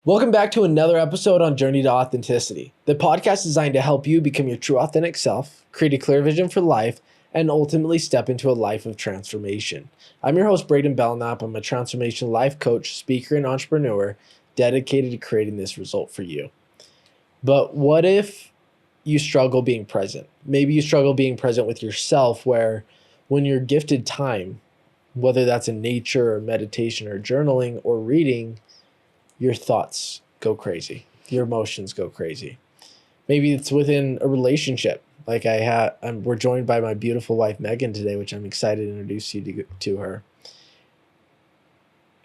Welcome back to another episode on Journey to Authenticity, the podcast designed to help you become your true authentic self, create a clear vision for life, and ultimately step into a life of transformation. I'm your host, Belnap. I'm a transformation life coach, speaker, and entrepreneur dedicated to creating this result for you. But what if you struggle being present? Maybe you struggle being present with yourself, where when you're gifted time, whether that's in nature or meditation or journaling or reading, your thoughts go crazy. Your emotions go crazy. Maybe it's within a relationship. Like we're joined by my beautiful wife, Maeghan, today, which I'm excited to introduce you to her.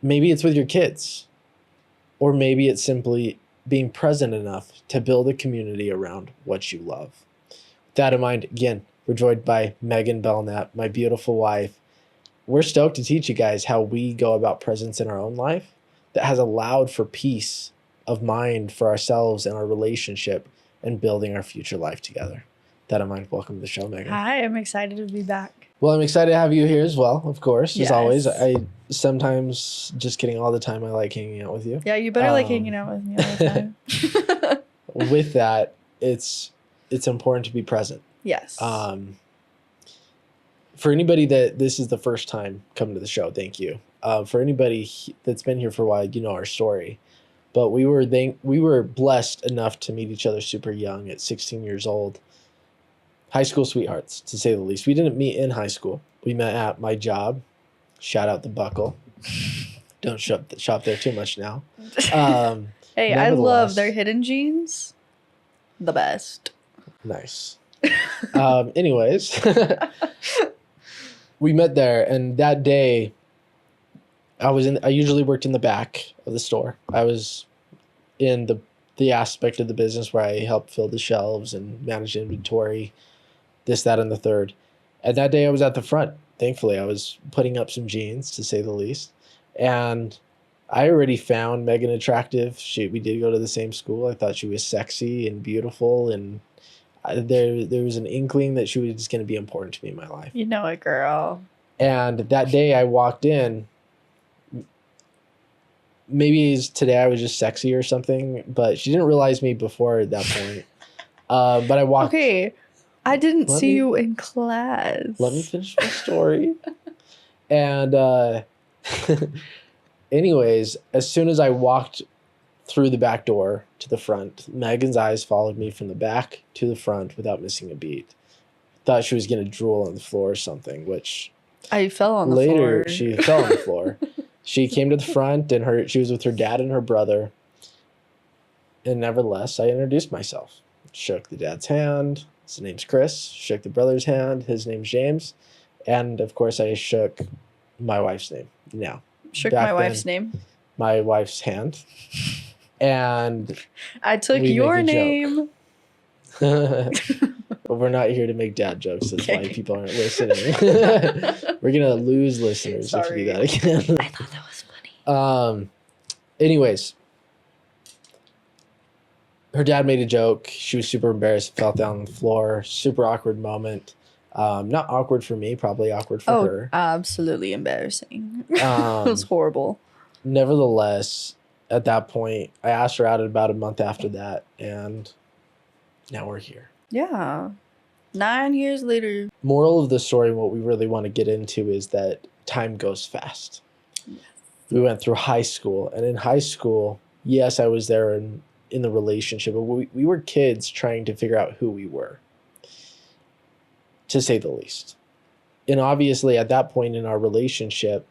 Maybe it's with your kids, or maybe it's simply being present enough to build a community around what you love. With that in mind, again, we're joined by Maeghan Belnap, my beautiful wife. We're stoked to teach you guys how we go about presence in our own life that has allowed for peace of mind for ourselves and our relationship and building our future life together. With that in mind, welcome to the show, Maeghan. Hi, I'm excited to be back. Well, I'm excited to have you here as well, of course, Yes. as always. I sometimes, just kidding, all the time, I like hanging out with you. Yeah, you better like hanging out with me all the time. With that, it's important to be present. Yes. For anybody that this is the first time coming to the show, thank you. For anybody that's been here for a while, you know our story. But we were blessed enough to meet each other super young at 16 years old. High school sweethearts, to say the least. We didn't meet in high school. We met at my job. Shout out the Buckle. Don't shop there too much now. Hey, I love their hidden jeans. The best. Nice. Anyways, we met there, and that day, I usually worked in the back of the store. I was in the aspect of the business where I helped fill the shelves and manage inventory, this, that, and the third. And that day I was at the front. Thankfully, I was putting up some jeans, to say the least. And I already found Maeghan attractive. We did go to the same school. I thought she was sexy and beautiful, and there was an inkling that she was just going to be important to me in my life. You know it, girl. And that day I walked in. Maybe today I was just sexy or something, but she didn't realize me before that point. But I walked. Okay, I didn't see you in class. Let me finish my story. And anyways, as soon as I walked through the back door to the front, Megan's eyes followed me from the back to the front without missing a beat. Thought she was going to drool on the floor or something, which I fell on the floor. Later, she fell on the floor. She came to the front, and she was with her dad and her brother. And nevertheless, I introduced myself. Shook the dad's hand. His name's Chris. Shook the brother's hand. His name's James. And, of course, I shook my wife's name. Now, shook my wife's name? My wife's hand. And I took your name. But we're not here to make dad jokes. That's why people aren't listening. We're going to lose listeners if you do that again. I thought that was funny. Anyways, her dad made a joke. She was super embarrassed, fell down on the floor. Super awkward moment. Not awkward for me, probably awkward for her. Absolutely embarrassing. It was horrible. Nevertheless, at that point, I asked her out about a month after that, and now we're here. Yeah. 9 years later. Moral of the story, what we really want to get into is that time goes fast. Yes. We went through high school, and in high school, yes, I was there in the relationship, but we were kids trying to figure out who we were, to say the least. And obviously, at that point in our relationship,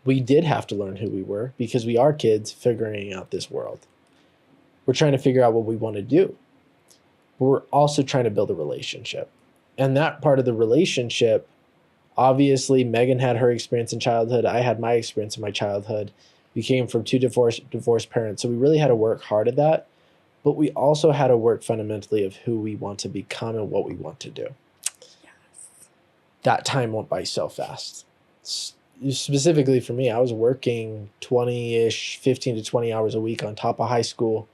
we did have to learn who we were because we are kids figuring out this world. We're trying to figure out what we want to do. But we're also trying to build a relationship. And that part of the relationship, obviously, Maeghan had her experience in childhood. I had my experience in my childhood. We came from two divorced parents. So we really had to work hard at that. But we also had to work fundamentally of who we want to become and what we want to do. Yes. That time went by so fast. Specifically for me, I was working 20-ish, 15 to 20 hours a week on top of high school.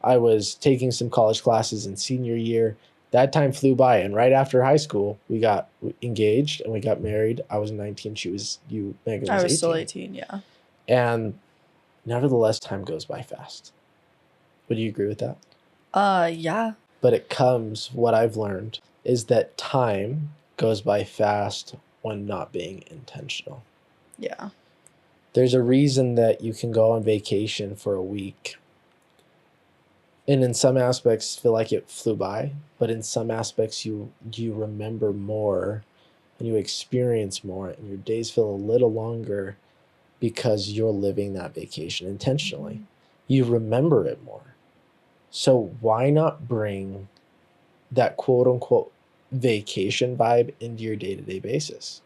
I was taking some college classes in senior year. That time flew by, and right after high school, we got engaged and we got married. I was 19. Maeghan was 18. I was still 18, yeah. And Nevertheless, time goes by fast. Would you agree with that? Yeah. But it comes, what I've learned is that time goes by fast when not being intentional. Yeah. There's a reason that you can go on vacation for a week and in some aspects feel like it flew by, but in some aspects you remember more and you experience more and your days feel a little longer because you're living that vacation intentionally. Mm-hmm. You remember it more. So why not bring that quote unquote vacation vibe into your day-to-day basis?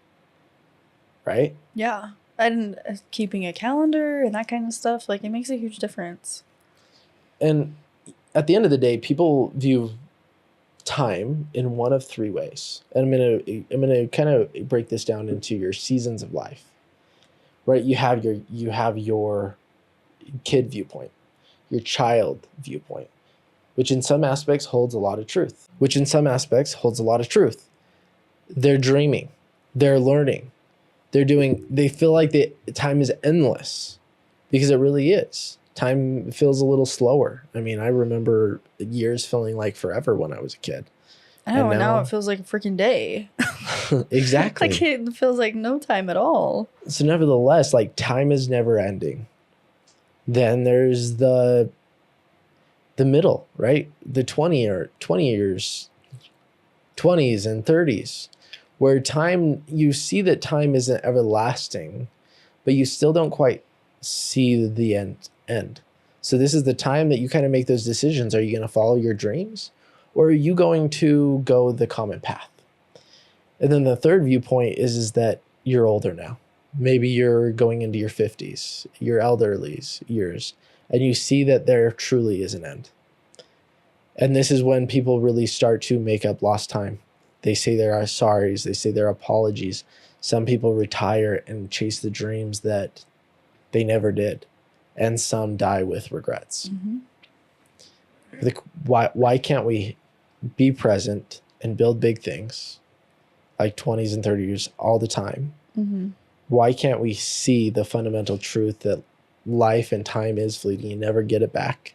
Right? Yeah. And keeping a calendar and that kind of stuff, like, it makes a huge difference. And at the end of the day, people view time in one of three ways. And I'm gonna kind of break this down into your seasons of life. Right? You have your kid viewpoint, your child viewpoint, which in some aspects holds a lot of truth. They're dreaming, they're learning, they feel like time is endless because it really is. Time feels a little slower. I mean, I remember years feeling like forever when I was a kid. I know, and now it feels like a freaking day. Exactly. Like, it feels like no time at all. So nevertheless, like, time is never ending. Then there's the middle, right? The 20 years, 20s and 30s, where you see that time isn't everlasting, but you still don't quite see the end. So this is the time that you kind of make those decisions. Are you going to follow your dreams, or are you going to go the common path? And then the third viewpoint is that you're older now. Maybe you're going into your 50s, your elderly years, and you see that there truly is an end. And this is when people really start to make up lost time. They say there are sorries, they say there are apologies. Some people retire and chase the dreams that they never did. And some die with regrets. Mm-hmm. Why can't we be present and build big things like 20s and 30s all the time? Mm-hmm. Why can't we see the fundamental truth that life and time is fleeting? You never get it back.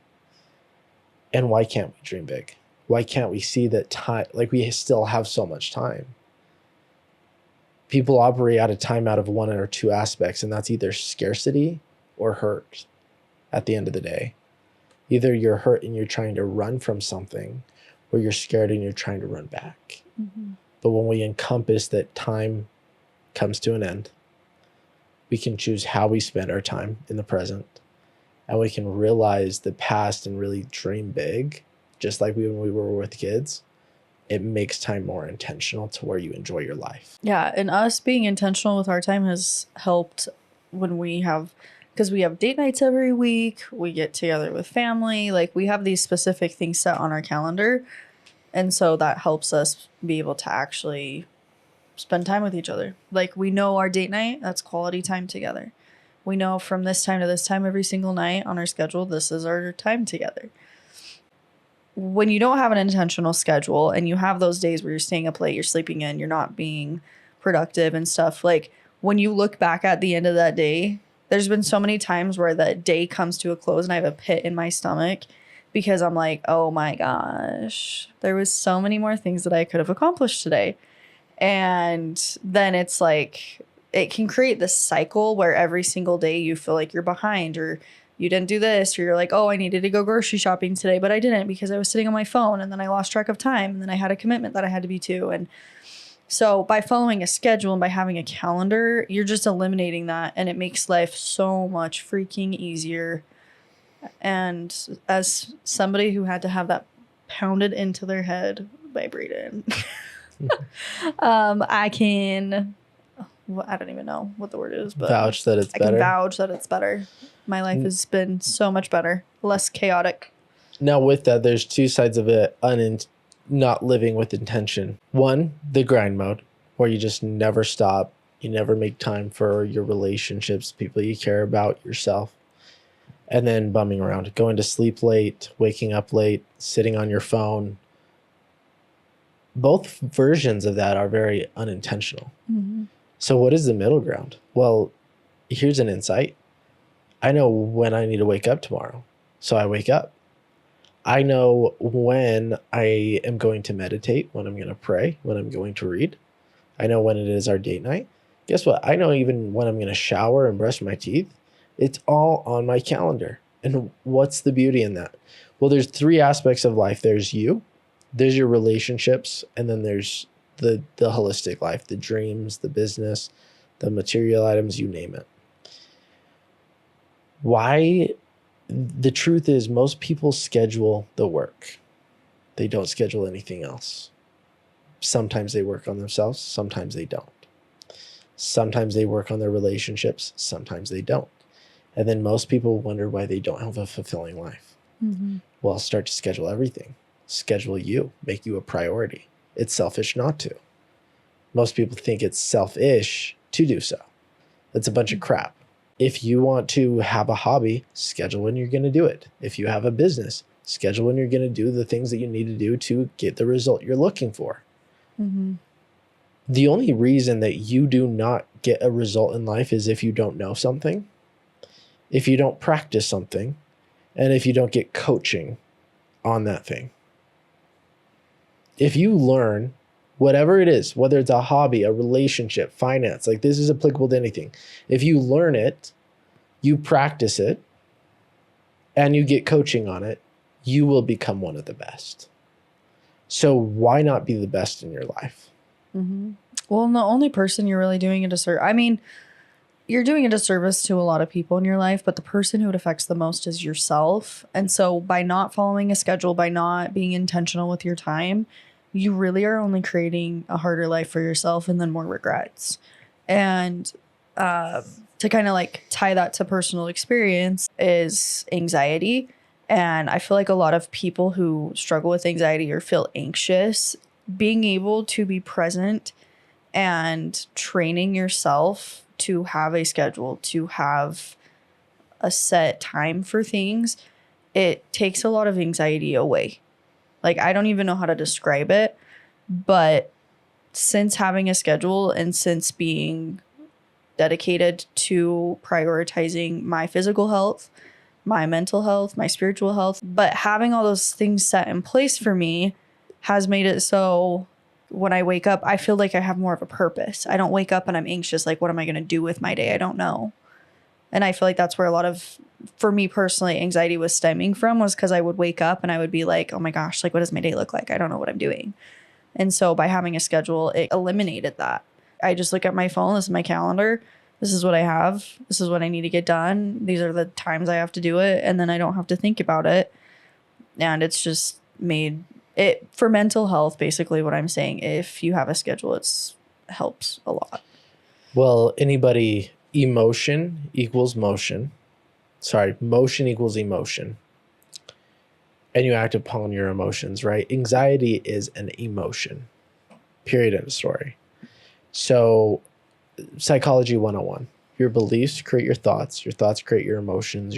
And why can't we dream big? Why can't we see that time, like, we still have so much time? People operate out of time out of one or two aspects, and that's either scarcity or hurt at the end of the day. Either you're hurt and you're trying to run from something, or you're scared and you're trying to run back. Mm-hmm. But when we encompass that time comes to an end, we can choose how we spend our time in the present, and we can realize the past and really dream big, just like when we were with kids. It makes time more intentional to where you enjoy your life. Yeah, and us being intentional with our time has helped when because we have date nights every week, we get together with family, like, we have these specific things set on our calendar. And so that helps us be able to actually spend time with each other. Like, we know our date night, that's quality time together. We know from this time to this time every single night on our schedule, this is our time together. When you don't have an intentional schedule and you have those days where you're staying up late, you're sleeping in, you're not being productive and stuff, like, when you look back at the end of that day, there's been so many times where that day comes to a close and I have a pit in my stomach because I'm like, oh my gosh, there was so many more things that I could have accomplished today. And then it's like, it can create this cycle where every single day you feel like you're behind, or you didn't do this, or you're like, oh, I needed to go grocery shopping today, but I didn't because I was sitting on my phone, and then I lost track of time, and then I had a commitment that I had to be to. And so by following a schedule and by having a calendar, you're just eliminating that, and it makes life so much freaking easier. And as somebody who had to have that pounded into their head by Braden, I can, I don't even know what the word is, but vouch that it's better. I can vouch that it's better. My life has been so much better, less chaotic. Now with that, there's two sides of it, not living with intention. One, the grind mode, where you just never stop. You never make time for your relationships, people you care about, yourself. And then bumming around, going to sleep late, waking up late, sitting on your phone. Both versions of that are very unintentional. Mm-hmm. So what is the middle ground? Well, here's an insight. I know when I need to wake up tomorrow, so I wake up. I know when I am going to meditate, when I'm going to pray, when I'm going to read. I know when it is our date night. Guess what? I know even when I'm going to shower and brush my teeth. It's all on my calendar. And what's the beauty in that? Well, there's three aspects of life. There's you, there's your relationships, and then there's the holistic life, the dreams, the business, the material items, you name it. Why? The truth is most people schedule the work. They don't schedule anything else. Sometimes they work on themselves, sometimes they don't. Sometimes they work on their relationships, sometimes they don't. And then most people wonder why they don't have a fulfilling life. Mm-hmm. Well, start to schedule everything. Schedule you, make you a priority. It's selfish not to. Most people think it's selfish to do so. That's a bunch of crap. If you want to have a hobby, schedule when you're going to do it. If you have a business, schedule when you're going to do the things that you need to do to get the result you're looking for. Mm-hmm. The only reason that you do not get a result in life is if you don't know something, if you don't practice something, and if you don't get coaching on that thing. If you learn whatever it is, whether it's a hobby, a relationship, finance, like this is applicable to anything. If you learn it, you practice it, and you get coaching on it, you will become one of the best. So why not be the best in your life? Mm-hmm. Well, and the only person you're really doing a disservice, I mean, you're doing a disservice to a lot of people in your life, but the person who it affects the most is yourself. And so by not following a schedule, by not being intentional with your time, you really are only creating a harder life for yourself and then more regrets. And to kind of like tie that to personal experience is anxiety. And I feel like a lot of people who struggle with anxiety or feel anxious, being able to be present and training yourself to have a schedule, to have a set time for things, it takes a lot of anxiety away. Like, I don't even know how to describe it, but since having a schedule and since being dedicated to prioritizing my physical health, my mental health, my spiritual health, but having all those things set in place for me has made it so when I wake up, I feel like I have more of a purpose. I don't wake up and I'm anxious, like, what am I going to do with my day? I don't know. And I feel like that's where a lot of, for me personally, anxiety was stemming from, was because I would wake up and I would be like, oh my gosh, like, what does my day look like? I don't know what I'm doing. And so by having a schedule, it eliminated that. I just look at my phone. This is my calendar. This is what I have. This is what I need to get done. These are the times I have to do it. And then I don't have to think about it. And it's just made it for mental health, basically what I'm saying. If you have a schedule, it helps a lot. Well, emotion equals motion. Sorry, motion equals emotion. And you act upon your emotions, right? Anxiety is an emotion. Period, end of story. So, Psychology 101. Your beliefs create your thoughts create your emotions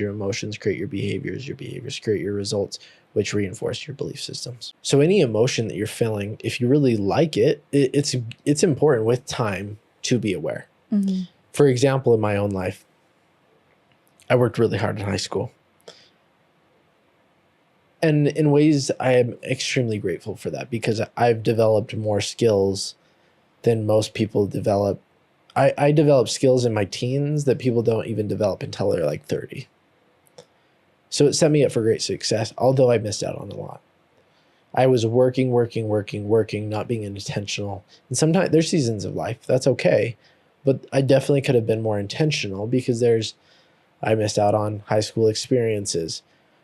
create your behaviors create your results, which reinforce your belief systems. So any emotion that you're feeling, if you really like it, it's important with time to be aware. Mm-hmm. For example, in my own life, I worked really hard in high school. And in ways, I am extremely grateful for that because I've developed more skills than most people develop. I developed skills in my teens that people don't even develop until they're like 30. So it set me up for great success, although I missed out on a lot. I was working, not being intentional. And sometimes there's seasons of life. That's okay. But I definitely could have been more intentional because I missed out on high school experiences.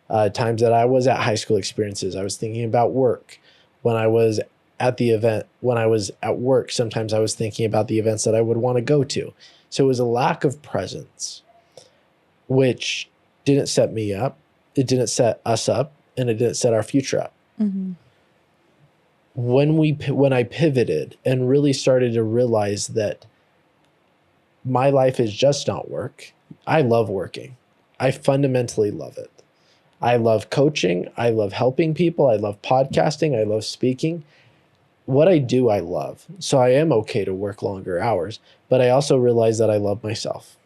Times that I was at high school experiences, I was thinking about work. When I was at the event, when I was at work, sometimes I was thinking about the events that I would want to go to. So it was a lack of presence, which didn't set me up. It didn't set us up, and it didn't set our future up. Mm-hmm. When I pivoted and really started to realize that my life is just not work. I love working. I fundamentally love it. I love coaching. I love helping people. I love podcasting. I love speaking. What I do, I love. So I am okay to work longer hours, but I also realize that I love myself.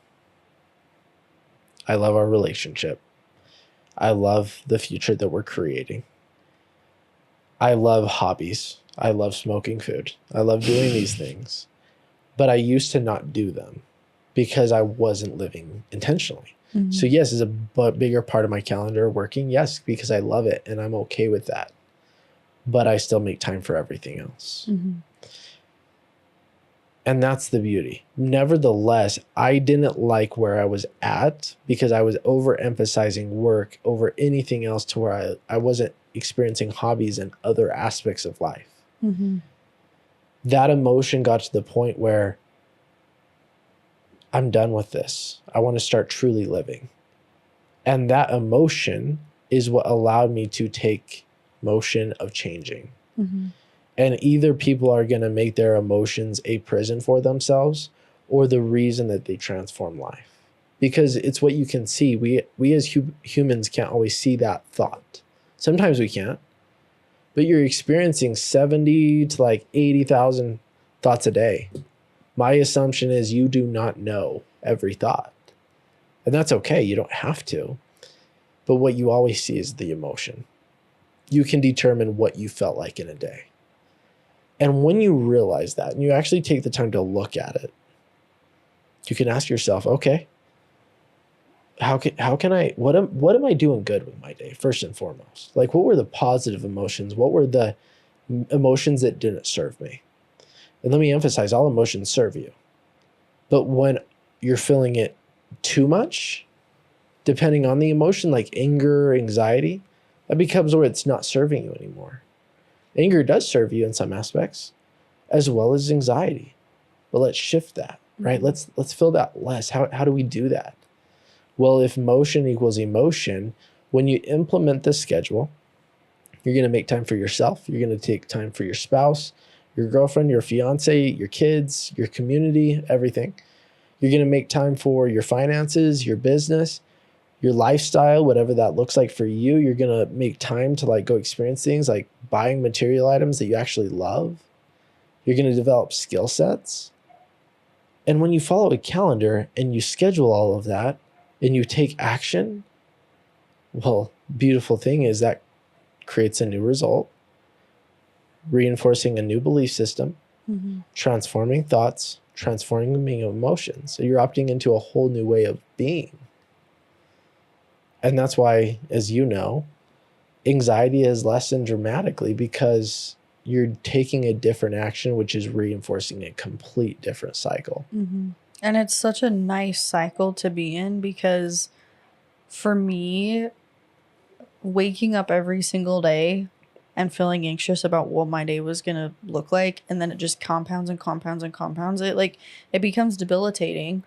I love our relationship. I love the future that we're creating. I love hobbies. I love smoking food. I love doing these things. But I used to not do them because I wasn't living intentionally. Mm-hmm. So yes, is a bigger part of my calendar working. Yes, because I love it and I'm okay with that. But I still make time for everything else. Mm-hmm. And that's the beauty. Nevertheless, I didn't like where I was at because I was overemphasizing work over anything else to where I wasn't experiencing hobbies and other aspects of life. Mm-hmm. That emotion got to the point where I'm done with this. I want to start truly living. And that emotion is what allowed me to take motion of changing. Mm-hmm. And either people are going to make their emotions a prison for themselves or the reason that they transform life. Because it's what you can see. We as humans can't always see that thought. Sometimes we can't. But you're experiencing 70 to like 80,000 thoughts a day. My assumption is you do not know every thought. And that's okay. You don't have to. But what you always see is the emotion. You can determine what you felt like in a day. And when you realize that and you actually take the time to look at it, you can ask yourself, okay, what am I doing good with my day first and foremost? Like, what were the positive emotions? What were the emotions that didn't serve me? And let me emphasize, all emotions serve you. But when you're feeling it too much, depending on the emotion, like anger, anxiety, that becomes where it's not serving you anymore. Anger does serve you in some aspects, as well as anxiety. But let's shift that, right? Mm-hmm. Let's feel that less. How do we do that? Well, if motion equals emotion, when you implement this schedule, you're going to make time for yourself. You're going to take time for your spouse, your girlfriend, your fiance, your kids, your community, everything. You're going to make time for your finances, your business, your lifestyle, whatever that looks like for you. You're going to make time to like go experience things like buying material items that you actually love. You're going to develop skill sets. And when you follow a calendar and you schedule all of that and you take action, well, beautiful thing is that creates a new result, reinforcing a new belief system, transforming thoughts, transforming emotions. So you're opting into a whole new way of being. And that's why, as you know, anxiety has lessened dramatically because you're taking a different action, which is reinforcing a complete different cycle. Mm-hmm. And it's such a nice cycle to be in because for me, waking up every single day and feeling anxious about what my day was going to look like, and then it just compounds and compounds and compounds, it becomes debilitating.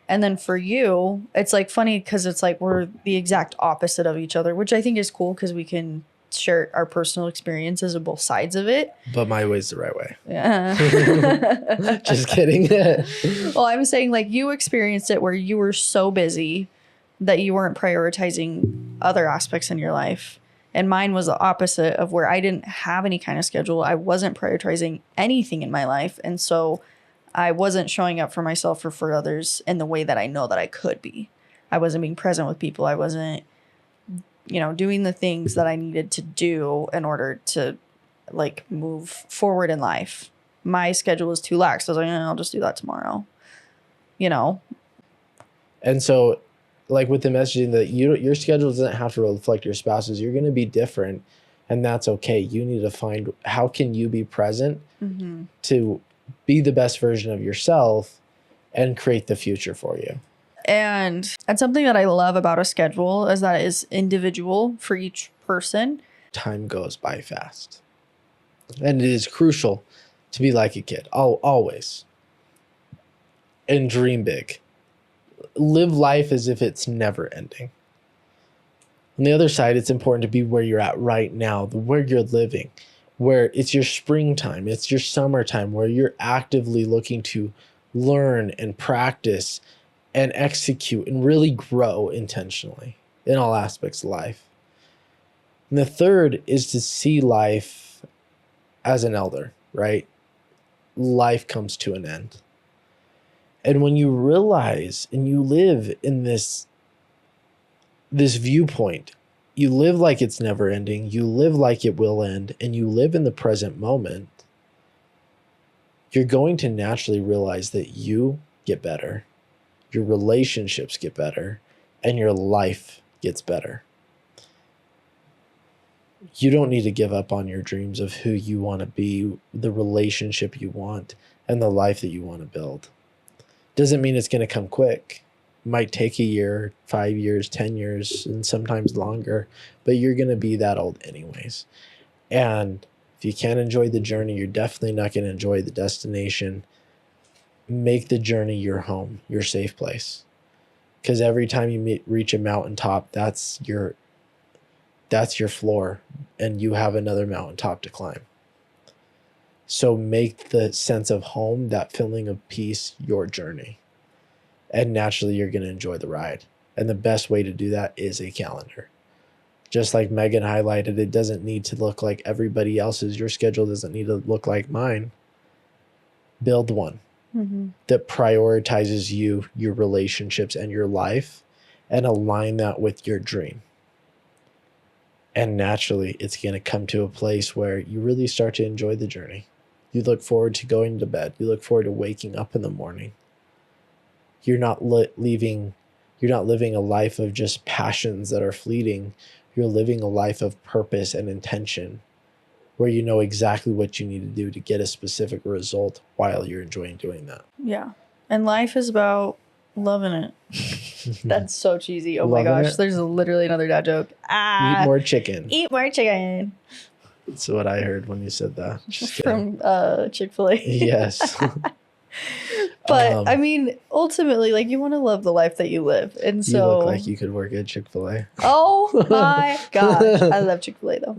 And then for you, it's like funny because it's like we're the exact opposite of each other, which I think is cool because we can share our personal experiences of both sides of it. But my way's the right way. Yeah. Just kidding. Well, I'm saying like you experienced it where you were so busy that you weren't prioritizing other aspects in your life. And mine was the opposite of where I didn't have any kind of schedule. I wasn't prioritizing anything in my life. And so I wasn't showing up for myself or for others in the way that I know that I could be. I wasn't being present with people. I wasn't, doing the things that I needed to do in order to like move forward in life. My schedule was too lax. I was like, I'll just do that tomorrow, And so like with the messaging that your schedule doesn't have to reflect your spouse's, you're going to be different and that's okay. You need to find how can you be present to be the best version of yourself and create the future for you. And something that I love about a schedule is that it is individual for each person. Time goes by fast. And it is crucial to be like a kid, always. And dream big. Live life as if it's never ending. On the other side, it's important to be where you're at right now, where you're living, where it's your springtime, it's your summertime, where you're actively looking to learn and practice and execute and really grow intentionally in all aspects of life. And the third is to see life as an elder, right? Life comes to an end. And when you realize and you live in this this viewpoint, you live like it's never ending, you live like it will end, and you live in the present moment, you're going to naturally realize that you get better, your relationships get better, and your life gets better. You don't need to give up on your dreams of who you want to be, the relationship you want, and the life that you want to build. Doesn't mean it's going to come quick. It might take a year, 5 years, 10 years, and sometimes longer, but you're going to be that old anyways. And if you can't enjoy the journey, you're definitely not going to enjoy the destination. Make the journey your home, your safe place. Because every time you reach a mountaintop, that's your floor, and you have another mountaintop to climb. So make the sense of home, that feeling of peace, your journey. And naturally, you're going to enjoy the ride. And the best way to do that is a calendar. Just like Maeghan highlighted, it doesn't need to look like everybody else's. Your schedule doesn't need to look like mine. Build one that prioritizes you, your relationships, and your life, and align that with your dream. And naturally, it's going to come to a place where you really start to enjoy the journey. You look forward to going to bed. You look forward to waking up in the morning. You're not living a life of just passions that are fleeting. You're living a life of purpose and intention, where you know exactly what you need to do to get a specific result while you're enjoying doing that. Yeah. And life is about loving it. That's so cheesy. Oh Loving my gosh. it? There's literally another dad joke. Eat more chicken. Eat more chicken. That's what I heard when you said that. Just kidding. From Chick-fil-A. Yes. But I mean, ultimately, like, you want to love the life that you live. And so You look like you could work at Chick-fil-A. Oh my gosh. I love Chick-fil-A though.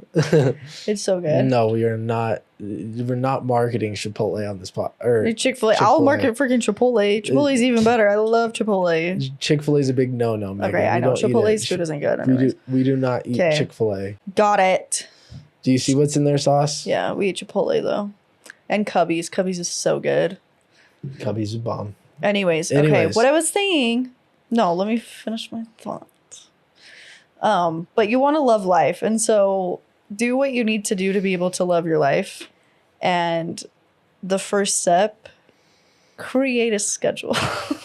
It's so good. No, we are not. We're not marketing Chipotle on this pot. Or Chick-fil-A. I'll market freaking Chipotle. Chipotle's even better. I love Chipotle. Chick-fil-A is a big no-no, Megan. Okay, I know. Chipotle's food isn't good. We do not eat Chick-fil-A. Got it. Do you see what's in their sauce? Yeah, we eat Chipotle though. And Cubby's. Cubby's is so good. Cubby's a bomb. Anyways, okay. What I was saying. No, let me finish my thought. But you want to love life. And so do what you need to do to be able to love your life. And the first step, create a schedule. I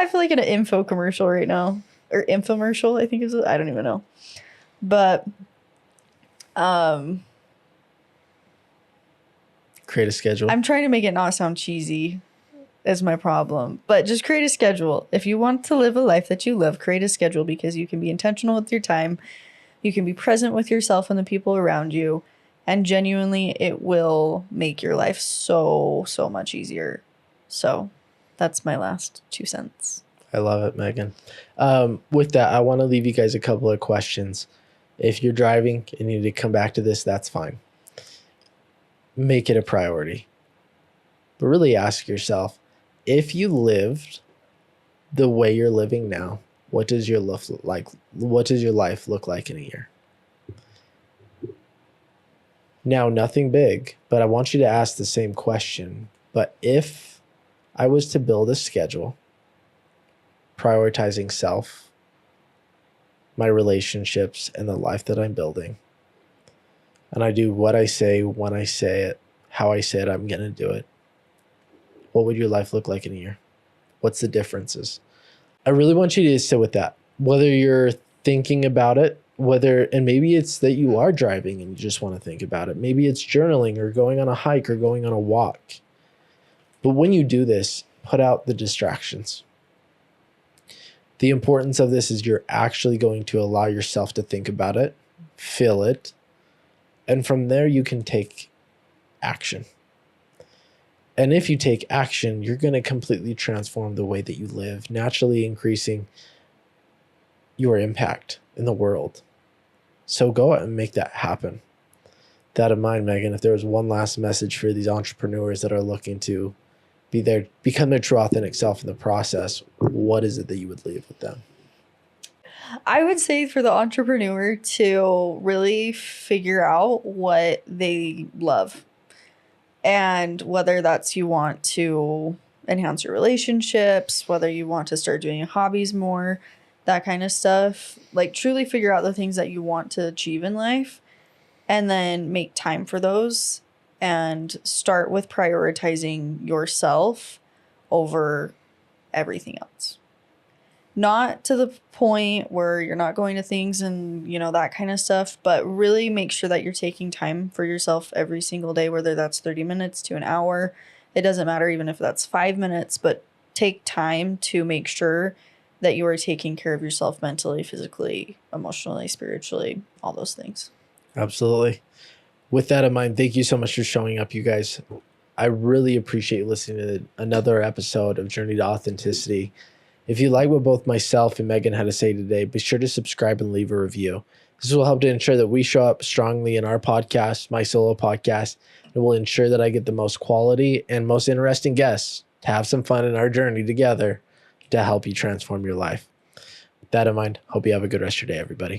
feel like in an info commercial right now. Or infomercial, I think is it. I don't even know. But create a schedule. I'm trying to make it not sound cheesy is my problem. But just create a schedule. If you want to live a life that you love, create a schedule, because you can be intentional with your time. You can be present with yourself and the people around you. And genuinely, it will make your life so, so much easier. So that's my last 2 cents. I love it, Megan. With that, I want to leave you guys a couple of questions. If you're driving and you need to come back to this, that's fine. Make it a priority. But really ask yourself, if you lived the way you're living now, what does your life look like? What does your life look like in a year? Now, nothing big, but I want you to ask the same question. But if I was to build a schedule, prioritizing self, my relationships, and the life that I'm building, and I do what I say, when I say it, how I say it, I'm going to do it, what would your life look like in a year? What's the differences? I really want you to sit with that. Whether you're thinking about it, and maybe it's that you are driving and you just want to think about it. Maybe it's journaling or going on a hike or going on a walk. But when you do this, put out the distractions. The importance of this is you're actually going to allow yourself to think about it, feel it, and from there you can take action. And if you take action, you're going to completely transform the way that you live, naturally increasing your impact in the world. So go out and make that happen. That in mind, Megan, if there was one last message for these entrepreneurs that are looking to become their true authentic self in the process, what is it that you would leave with them? I would say for the entrepreneur to really figure out what they love. And whether that's you want to enhance your relationships, whether you want to start doing hobbies more, that kind of stuff. Like, truly figure out the things that you want to achieve in life and then make time for those, and start with prioritizing yourself over everything else. Not to the point where you're not going to things and, you know, that kind of stuff, but really make sure that you're taking time for yourself every single day, whether that's 30 minutes to an hour. It doesn't matter even if that's 5 minutes, but take time to make sure that you are taking care of yourself mentally, physically, emotionally, spiritually, all those things. Absolutely. With that in mind, thank you so much for showing up, you guys. I really appreciate listening to another episode of Journey to Authenticity. If you like what both myself and Maeghan had to say today, be sure to subscribe and leave a review. This will help to ensure that we show up strongly in our podcast, my solo podcast, and will ensure that I get the most quality and most interesting guests to have some fun in our journey together to help you transform your life. With that in mind, hope you have a good rest of your day, everybody.